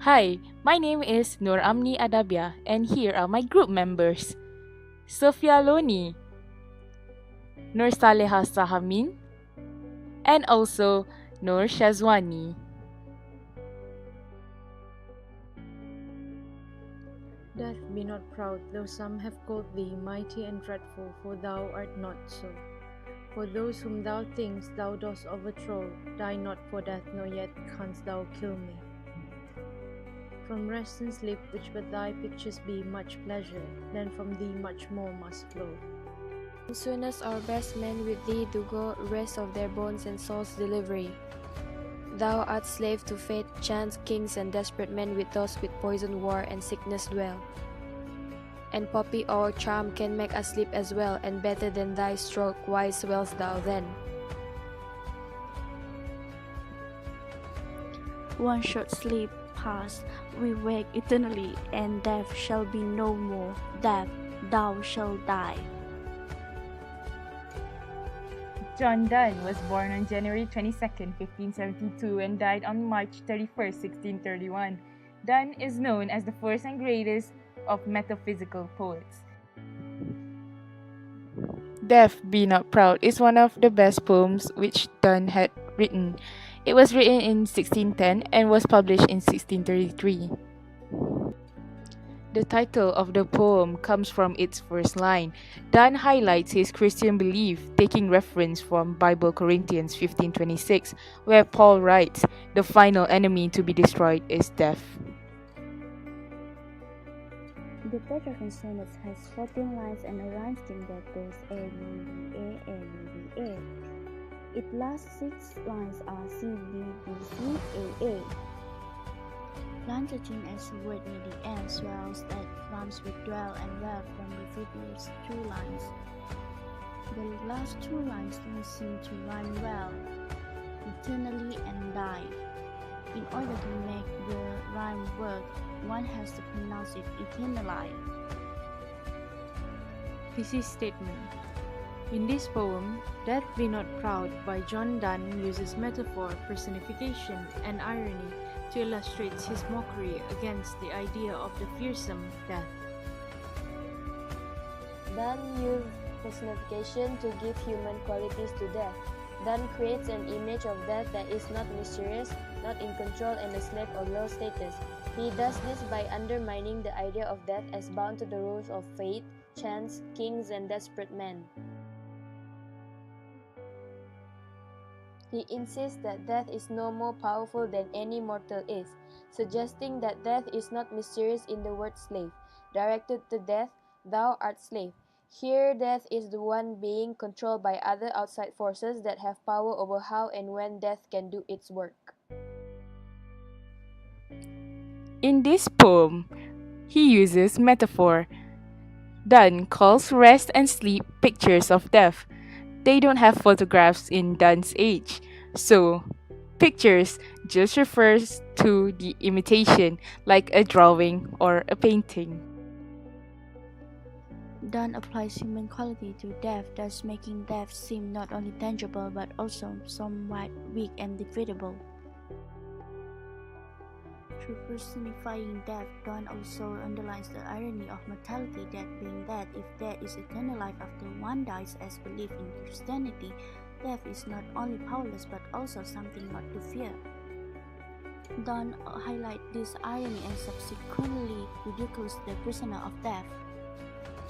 Hi, my name is Nur Amni Adabia, and here are my group members: Sophia Loni, Nur Saleha Sahamin, and also Nur Shazwani. Death, be not proud, though some have called thee mighty and dreadful, for thou art not so. For those whom thou thinkst thou dost overthrow, die not for death, nor yet canst thou kill me. From rest and sleep, which but thy pictures be much pleasure, then from thee much more must flow. As soon as our best men with thee do go, rest of their bones and souls delivery. Thou art slave to fate, chance, kings, and desperate men with those with poison, war, and sickness dwell. And poppy our charm can make us sleep as well, and better than thy stroke wise dwellst thou then. One short sleep past, we wake eternally, and death shall be no more. Death, thou shalt die. John Donne was born on January 22nd, 1572 and died on March 31st, 1631. Donne is known as the first and greatest of metaphysical poets. Death, Be Not Proud is one of the best poems which Donne had written. It was written in 1610 and was published in 1633. The title of the poem comes from its first line. Donne highlights his Christian belief, taking reference from Bible Corinthians 15:26, where Paul writes, "The final enemy to be destroyed is death." The Petrarchan Sonnet has 14 lines and a rhyme scheme that goes A, B, B, A, A, B, B, A. Its last 6 lines are C, B, B, C, A, A. Plunging as the word near the end swells that rhymes with dwell and well from the previous 2 lines. The last 2 lines don't seem to rhyme well, eternally and die. In order to make the rhyme work, one has to pronounce it eternally. Thesis statement. In this poem, Death, Be Not Proud by John Donne uses metaphor, personification, and irony to illustrate his mockery against the idea of the fearsome death. Donne used personification to give human qualities to death. Donne creates an image of death that is not mysterious, not in control, and a slave of low status. He does this by undermining the idea of death as bound to the rules of fate, chance, kings, and desperate men. He insists that death is no more powerful than any mortal is, suggesting that death is not mysterious in the word slave. Directed to death, thou art slave. Here, death is the one being controlled by other outside forces that have power over how and when death can do its work. In this poem, he uses metaphor. Donne calls rest and sleep pictures of death. They don't have photographs in Donne's age, so pictures just refers to the imitation, like a drawing or a painting. Donne applies human quality to death, thus making death seem not only tangible but also somewhat weak and defeatable. Through personifying death, Donne also underlines the irony of mortality, that being that if there is eternal life after one dies as believed in Christianity, death is not only powerless but also something not to fear. Donne highlights this irony and subsequently ridicules the prisoner of death.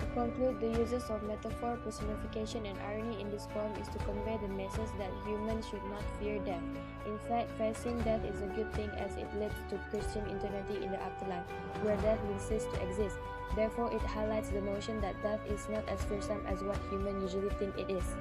To conclude, the uses of metaphor, personification, and irony in this poem is to convey the message that humans should not fear death. In fact, facing death is a good thing as it leads to Christian eternity in the afterlife, where death will cease to exist. Therefore, it highlights the notion that death is not as fearsome as what humans usually think it is.